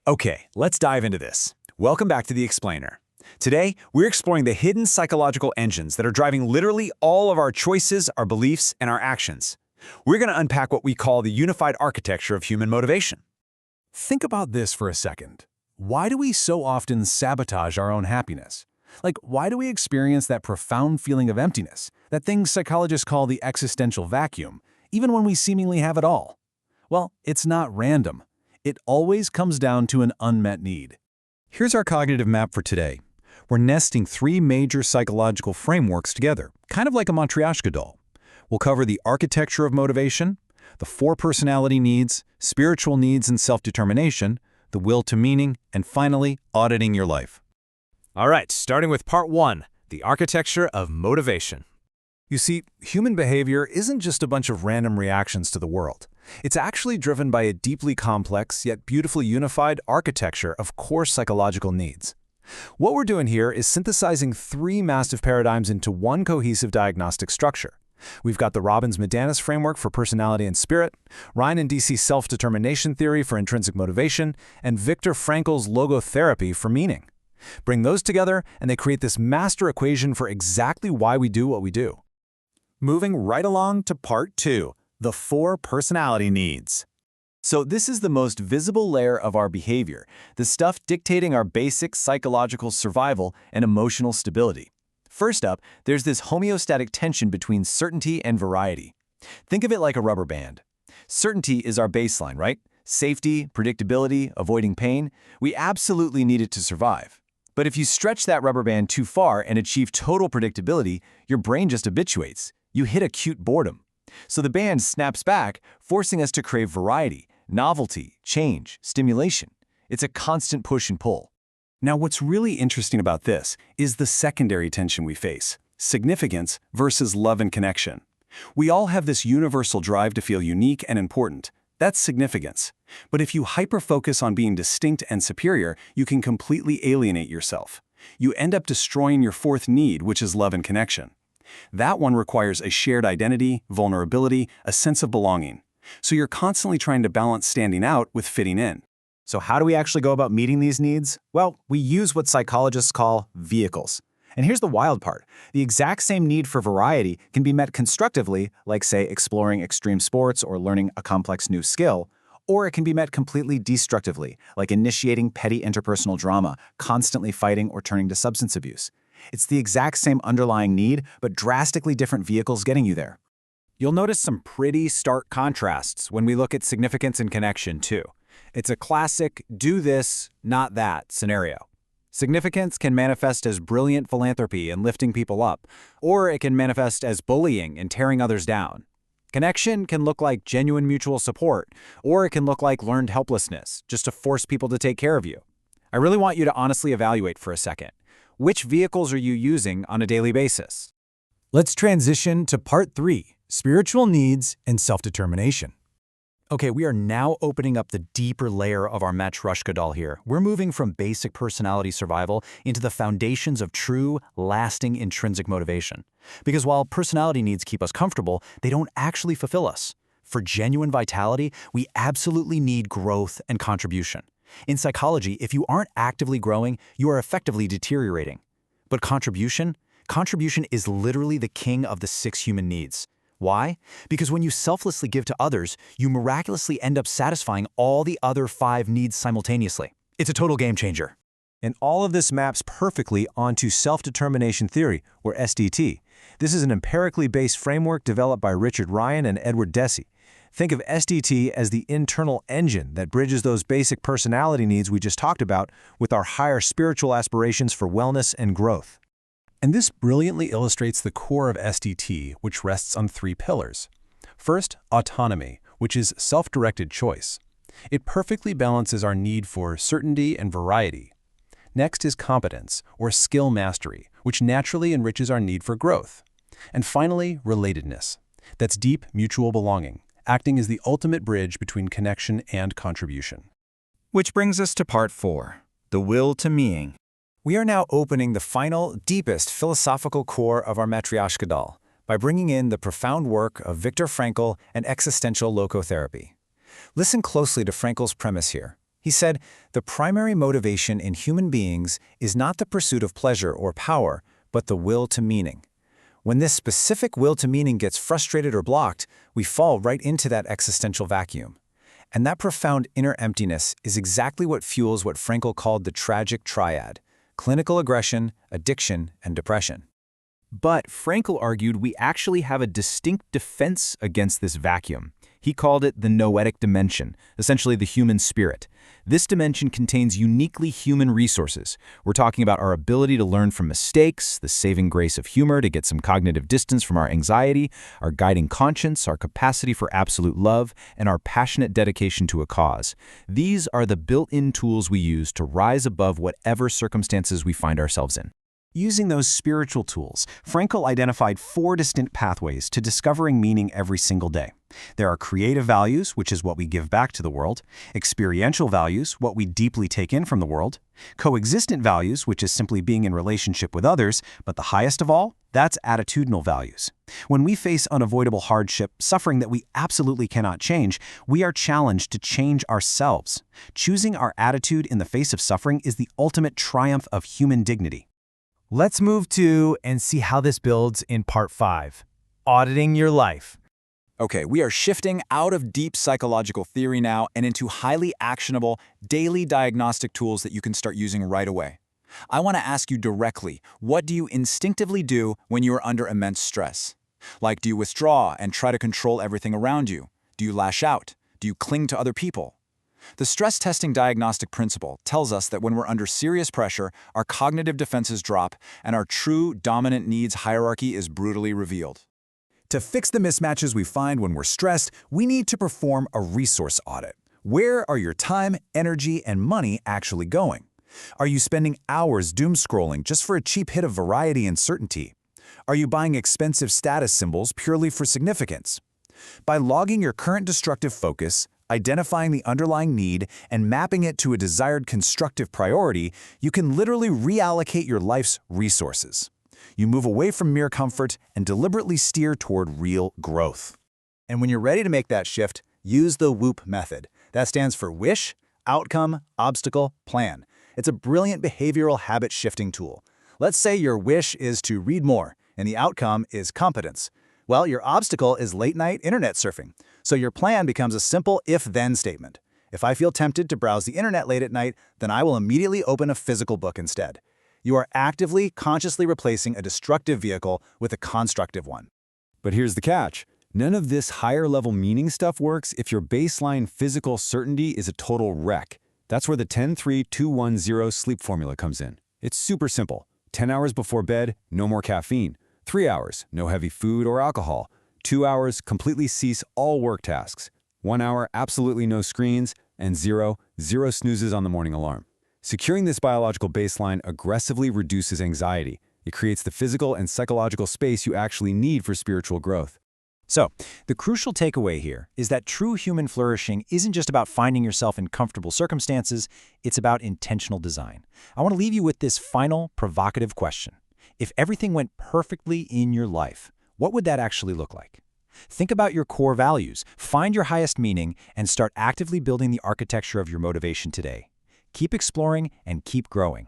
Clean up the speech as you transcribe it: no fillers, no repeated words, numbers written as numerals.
Okay, let's dive into this. Welcome back to The Explainer. Today, we're exploring the hidden psychological engines that are driving literally all of our choices, our beliefs, and our actions. We're going to unpack what we call the unified architecture of human motivation. Think about this for a second. Why do we so often sabotage our own happiness? Why do we experience that profound feeling of emptiness, that thing psychologists call the existential vacuum, even when we seemingly have it all? Well, it's not random. It always comes down to an unmet need. Here's our cognitive map for today. We're nesting three major psychological frameworks together, kind of like a matryoshka doll. We'll cover the architecture of motivation, the four personality needs, spiritual needs and self-determination, the will to meaning, and finally, auditing your life. All right, starting with part 1, the architecture of motivation. You see, human behavior isn't just a bunch of random reactions to the world. It's actually driven by a deeply complex yet beautifully unified architecture of core psychological needs. What we're doing here is synthesizing three massive paradigms into one cohesive diagnostic structure. We've got the Robbins Madanes framework for personality and spirit, Ryan and Deci self-determination theory for intrinsic motivation, and Viktor Frankl's Logotherapy for meaning. Bring those together, and they create this master equation for exactly why we do what we do. Moving right along to part 2, the four personality needs. So this is the most visible layer of our behavior, the stuff dictating our basic psychological survival and emotional stability. First up, there's this homeostatic tension between certainty and variety. Think of it like a rubber band. Certainty is our baseline, right? Safety, predictability, avoiding pain. We absolutely need it to survive. But if you stretch that rubber band too far and achieve total predictability, your brain just habituates. You hit acute boredom. So the band snaps back, forcing us to crave variety, novelty, change, stimulation. It's a constant push and pull. Now, what's really interesting about this is the secondary tension we face: significance versus love and connection. We all have this universal drive to feel unique and important. That's significance. But if you hyper-focus on being distinct and superior, you can completely alienate yourself. You end up destroying your fourth need, which is love and connection. That one requires a shared identity, vulnerability, a sense of belonging. So you're constantly trying to balance standing out with fitting in. So how do we actually go about meeting these needs? Well, we use what psychologists call vehicles. And here's the wild part. The exact same need for variety can be met constructively, like, say, exploring extreme sports or learning a complex new skill, or it can be met completely destructively, like initiating petty interpersonal drama, constantly fighting or turning to substance abuse. It's the exact same underlying need, but drastically different vehicles getting you there. You'll notice some pretty stark contrasts when we look at significance and connection, too. It's a classic do this, not that scenario. Significance can manifest as brilliant philanthropy and lifting people up, or it can manifest as bullying and tearing others down. Connection can look like genuine mutual support, or it can look like learned helplessness, just to force people to take care of you. I really want you to honestly evaluate for a second. Which vehicles are you using on a daily basis? Let's transition to part 3, spiritual needs and self-determination. Okay, we are now opening up the deeper layer of our matryoshka doll here. We're moving from basic personality survival into the foundations of true, lasting intrinsic motivation. Because while personality needs keep us comfortable, they don't actually fulfill us. For genuine vitality, we absolutely need growth and contribution. In psychology, if you aren't actively growing, you are effectively deteriorating. But contribution is literally the king of the 6 human needs. Why? Because when you selflessly give to others, you miraculously end up satisfying all the other 5 needs simultaneously. It's a total game changer. And all of this maps perfectly onto self-determination theory, or SDT. This is an empirically based framework developed by Richard Ryan and Edward Deci. Think of SDT as the internal engine that bridges those basic personality needs we just talked about with our higher spiritual aspirations for wellness and growth. And this brilliantly illustrates the core of SDT, which rests on 3 pillars. First, autonomy, which is self-directed choice. It perfectly balances our need for certainty and variety. Next is competence, or skill mastery, which naturally enriches our need for growth. And finally, relatedness. That's deep mutual belonging, acting as the ultimate bridge between connection and contribution. Which brings us to part 4, the will to meaning. We are now opening the final, deepest philosophical core of our matryoshka doll by bringing in the profound work of Viktor Frankl and existential logotherapy. Listen closely to Frankl's premise here. He said, "The primary motivation in human beings is not the pursuit of pleasure or power, but the will to meaning. When this specific will to meaning gets frustrated or blocked, we fall right into that existential vacuum. And that profound inner emptiness is exactly what fuels what Frankl called the Tragic Triad: clinical aggression, addiction, and depression." But Frankl argued we actually have a distinct defense against this vacuum. He called it the noetic dimension, essentially the human spirit. This dimension contains uniquely human resources. We're talking about our ability to learn from mistakes, the saving grace of humor to get some cognitive distance from our anxiety, our guiding conscience, our capacity for absolute love, and our passionate dedication to a cause. These are the built-in tools we use to rise above whatever circumstances we find ourselves in. Using those spiritual tools, Frankl identified 4 distinct pathways to discovering meaning every single day. There are creative values, which is what we give back to the world; experiential values, what we deeply take in from the world; coexistent values, which is simply being in relationship with others; but the highest of all, that's attitudinal values. When we face unavoidable hardship, suffering that we absolutely cannot change, we are challenged to change ourselves. Choosing our attitude in the face of suffering is the ultimate triumph of human dignity. Let's move to and see how this builds in Part 5, Auditing Your Life. Okay, we are shifting out of deep psychological theory now and into highly actionable, daily diagnostic tools that you can start using right away. I want to ask you directly, what do you instinctively do when you are under immense stress? Like, do you withdraw and try to control everything around you? Do you lash out? Do you cling to other people? The stress testing diagnostic principle tells us that when we're under serious pressure, our cognitive defenses drop and our true dominant needs hierarchy is brutally revealed. To fix the mismatches we find when we're stressed, we need to perform a resource audit. Where are your time, energy, and money actually going? Are you spending hours doom scrolling just for a cheap hit of variety and certainty? Are you buying expensive status symbols purely for significance? By logging your current destructive focus, identifying the underlying need, and mapping it to a desired constructive priority, you can literally reallocate your life's resources. You move away from mere comfort and deliberately steer toward real growth. And when you're ready to make that shift, use the WHOOP method. That stands for Wish, Outcome, Obstacle, Plan. It's a brilliant behavioral habit shifting tool. Let's say your wish is to read more, and the outcome is competence. Well, your obstacle is late-night internet surfing. So your plan becomes a simple if-then statement. If I feel tempted to browse the internet late at night, then I will immediately open a physical book instead. You are actively, consciously replacing a destructive vehicle with a constructive one. But here's the catch. None of this higher-level meaning stuff works if your baseline physical certainty is a total wreck. That's where the 10-3-2-1-0 sleep formula comes in. It's super simple. 10 hours before bed, no more caffeine. 3 hours, no heavy food or alcohol. 2 hours, completely cease all work tasks. 1 hour, absolutely no screens. And zero snoozes on the morning alarm. Securing this biological baseline aggressively reduces anxiety. It creates the physical and psychological space you actually need for spiritual growth. So, the crucial takeaway here is that true human flourishing isn't just about finding yourself in comfortable circumstances, it's about intentional design. I want to leave you with this final, provocative question. If everything went perfectly in your life, what would that actually look like? Think about your core values, find your highest meaning, and start actively building the architecture of your motivation today. Keep exploring and keep growing.